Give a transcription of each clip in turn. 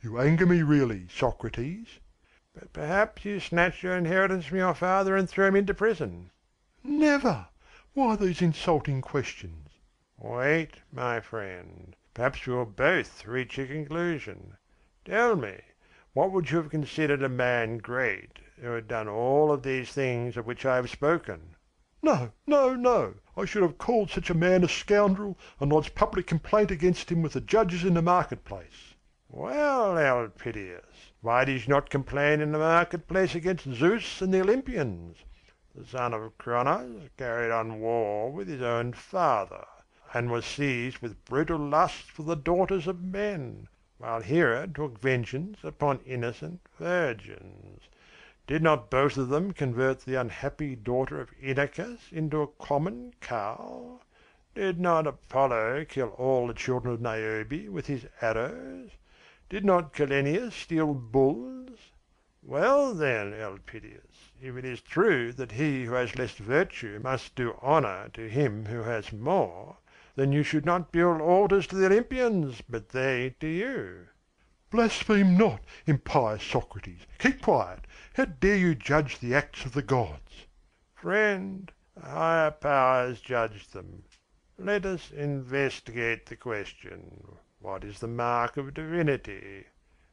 You anger me really, Socrates." "But perhaps you snatched your inheritance from your father and threw him into prison?" "Never! Why these insulting questions?" "Wait, my friend. Perhaps we will both reach a conclusion. Tell me, what would you have considered a man great who had done all of these things of which I have spoken?" "No, no, no! I should have called such a man a scoundrel, and lodged public complaint against him with the judges in the market-place." "Well, Elpidias, why did you not complain in the market-place against Zeus and the Olympians? The son of Cronos carried on war with his own father, and was seized with brutal lust for the daughters of men, while Hera took vengeance upon innocent virgins. Did not both of them convert the unhappy daughter of Inachus into a common cow? Did not Apollo kill all the children of Niobe with his arrows? Did not Calenius steal bulls? Well then, Elpidias, if it is true that he who has less virtue must do honour to him who has more, then you should not build altars to the Olympians, but they to you." "Blaspheme not, impious Socrates! Keep quiet! How dare you judge the acts of the gods?" "Friend, the higher powers judge them. Let us investigate the question. What is the mark of divinity?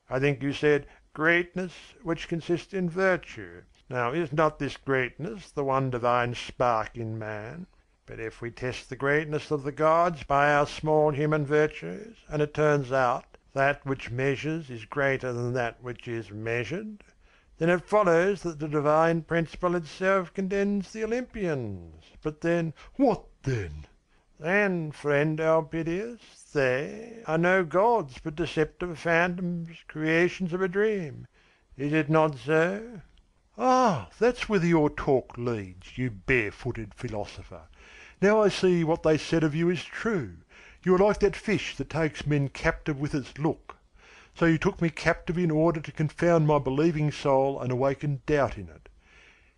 I think you said greatness which consists in virtue. Now is not this greatness the one divine spark in man? But if we test the greatness of the gods by our small human virtues, and it turns out that which measures is greater than that which is measured, then it follows that the divine principle itself condemns the Olympians. But then—" "What then?" "Then, friend Elpidias, they are no gods but deceptive phantoms, creations of a dream. Is it not so?" "Ah, that's whither your talk leads, you barefooted philosopher. Now I see what they said of you is true. You are like that fish that takes men captive with its look. So you took me captive in order to confound my believing soul and awaken doubt in it.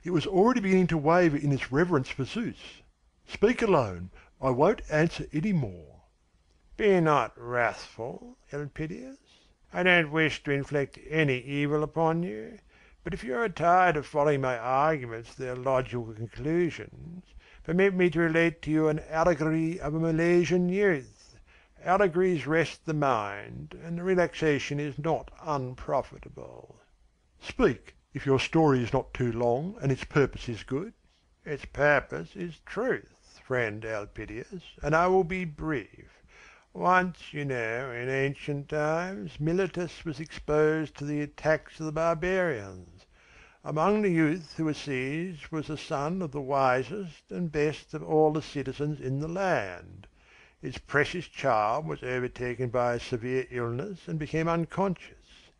It was already beginning to waver in its reverence for Zeus. Speak alone. I won't answer any more." "Be not wrathful, Elpidias. I don't wish to inflict any evil upon you, but if you are tired of following my arguments to their logical conclusions, permit me to relate to you an allegory of a Milesian youth. Allegories rest the mind, and the relaxation is not unprofitable." "Speak, if your story is not too long and its purpose is good." "Its purpose is truth, friend Elpidias, and I will be brief. Once, you know, in ancient times, Miletus was exposed to the attacks of the barbarians. Among the youth who were seized was the son of the wisest and best of all the citizens in the land. His precious child was overtaken by a severe illness and became unconscious.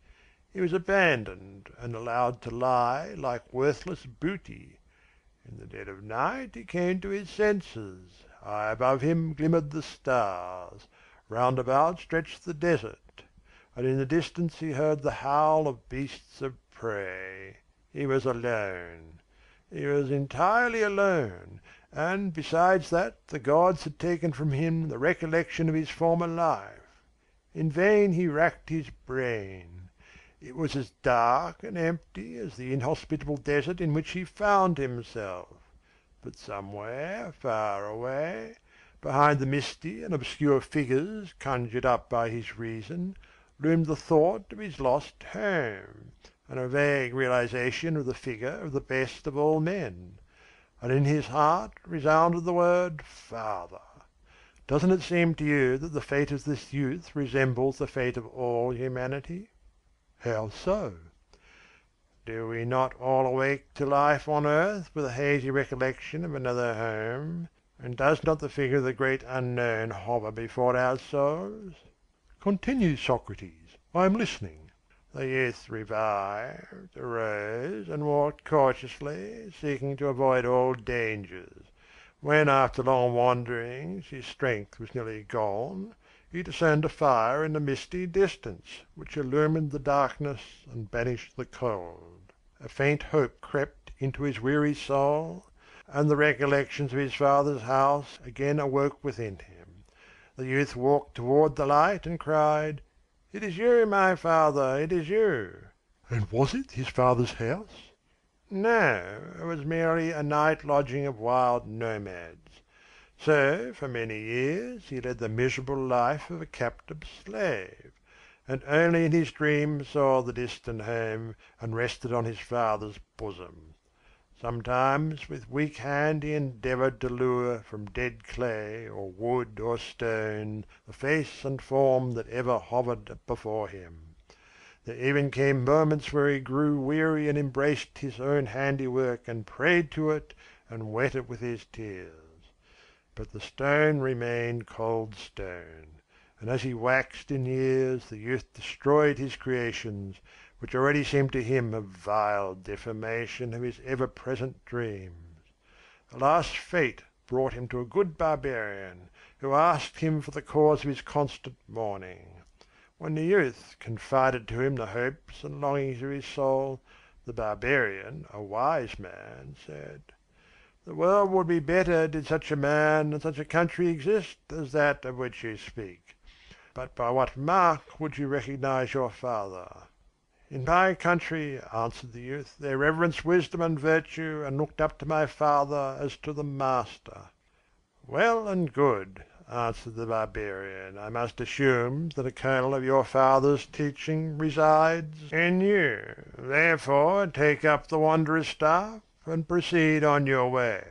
He was abandoned and allowed to lie like worthless booty. In the dead of night he came to his senses. High above him glimmered the stars. Round about stretched the desert, and in the distance he heard the howl of beasts of prey. He was alone. He was entirely alone, and, besides that, the gods had taken from him the recollection of his former life. In vain he racked his brain. It was as dark and empty as the inhospitable desert in which he found himself. But somewhere, far away, behind the misty and obscure figures conjured up by his reason, loomed the thought of his lost home, and a vague realization of the figure of the best of all men. And in his heart resounded the word "Father." Doesn't it seem to you that the fate of this youth resembles the fate of all humanity? "How so?" "Do we not all awake to life on earth with a hazy recollection of another home? And does not the figure of the great unknown hover before our souls?" "Continue, Socrates. I am listening." The youth revived, arose, and walked cautiously, seeking to avoid all dangers. When, after long wanderings, his strength was nearly gone, he discerned a fire in the misty distance, which illumined the darkness and banished the cold. A faint hope crept into his weary soul, and the recollections of his father's house again awoke within him. The youth walked toward the light and cried, "It is you, my father, it is you." And was it his father's house? No, it was merely a night lodging of wild nomads. So, for many years, he led the miserable life of a captive slave, and only in his dreams saw the distant home and rested on his father's bosom. Sometimes with weak hand he endeavoured to lure from dead clay, or wood, or stone, the face and form that ever hovered before him. There even came moments when he grew weary and embraced his own handiwork and prayed to it and wet it with his tears. But the stone remained cold stone, and as he waxed in years the youth destroyed his creations, which already seemed to him a vile deformation of his ever-present dreams. The last fate brought him to a good barbarian, who asked him for the cause of his constant mourning. When the youth confided to him the hopes and longings of his soul, the barbarian, a wise man, said, "The world would be better did such a man and such a country exist as that of which you speak. But by what mark would you recognize your father?" "In my country," answered the youth, "they reverenced wisdom and virtue, and looked up to my father as to the master." "Well and good," answered the barbarian. "I must assume that a kernel of your father's teaching resides in you. Therefore take up the wanderer's staff and proceed on your way.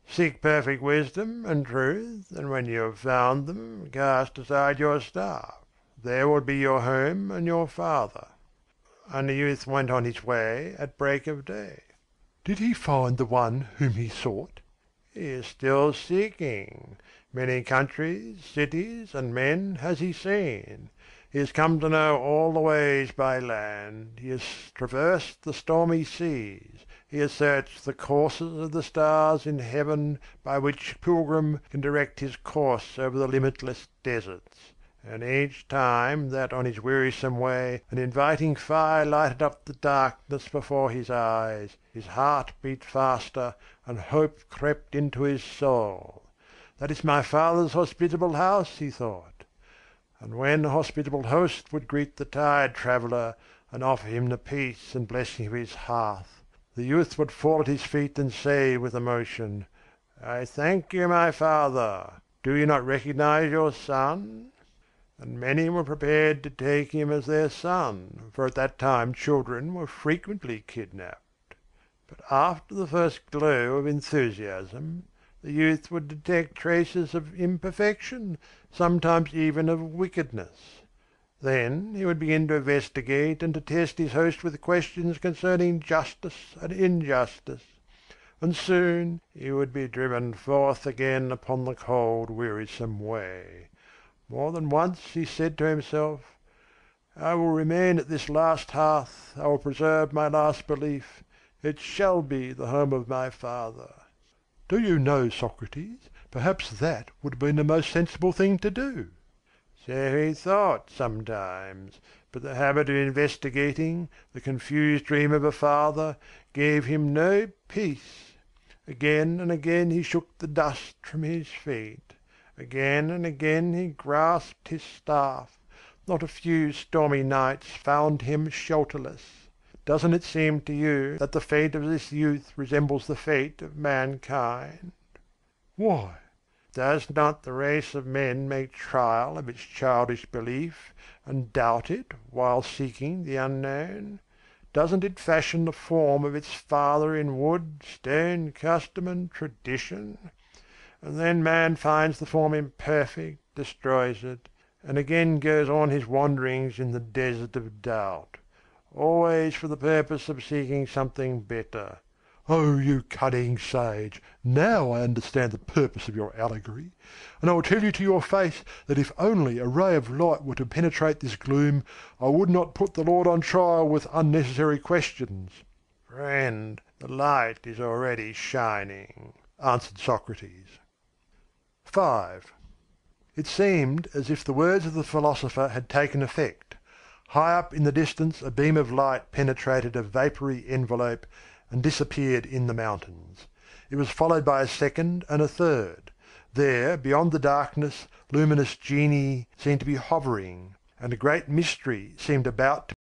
Seek perfect wisdom and truth, and when you have found them, cast aside your staff. There will be your home and your father." And the youth went on his way at break of day. Did he find the one whom he sought? "He is still seeking. Many countries, cities, and men has he seen. He has come to know all the ways by land. He has traversed the stormy seas. He has searched the courses of the stars in heaven by which pilgrim can direct his course over the limitless deserts. And each time that on his wearisome way an inviting fire lighted up the darkness before his eyes, his heart beat faster and hope crept into his soul. That is my father's hospitable house, he thought. And when a hospitable host would greet the tired traveller and offer him the peace and blessing of his hearth, the youth would fall at his feet and say with emotion, "I thank you, my father. Do you not recognize your son?" And many were prepared to take him as their son, for at that time children were frequently kidnapped. But after the first glow of enthusiasm, the youth would detect traces of imperfection, sometimes even of wickedness. Then he would begin to investigate and to test his host with questions concerning justice and injustice, and soon he would be driven forth again upon the cold, wearisome way. More than once he said to himself, "I will remain at this last hearth, I will preserve my last belief. It shall be the home of my father." Do you know, Socrates, perhaps that would have been the most sensible thing to do. So he thought sometimes, but the habit of investigating, the confused dream of a father, gave him no peace. Again and again he shook the dust from his feet. Again and again he grasped his staff. Not a few stormy nights found him shelterless. Doesn't it seem to you that the fate of this youth resembles the fate of mankind? Why? Does not the race of men make trial of its childish belief, and doubt it while seeking the unknown? Doesn't it fashion the form of its father in wood, stone, custom, and tradition? And then man finds the form imperfect, destroys it, and again goes on his wanderings in the desert of doubt, always for the purpose of seeking something better. Oh, you cunning sage, now I understand the purpose of your allegory, and I will tell you to your face that if only a ray of light were to penetrate this gloom, I would not put the Lord on trial with unnecessary questions. "Friend, the light is already shining," answered Socrates. 5. It seemed as if the words of the philosopher had taken effect. High up in the distance a beam of light penetrated a vapoury envelope and disappeared in the mountains. It was followed by a second and a third. There, beyond the darkness, luminous genii seemed to be hovering. and a great mystery seemed about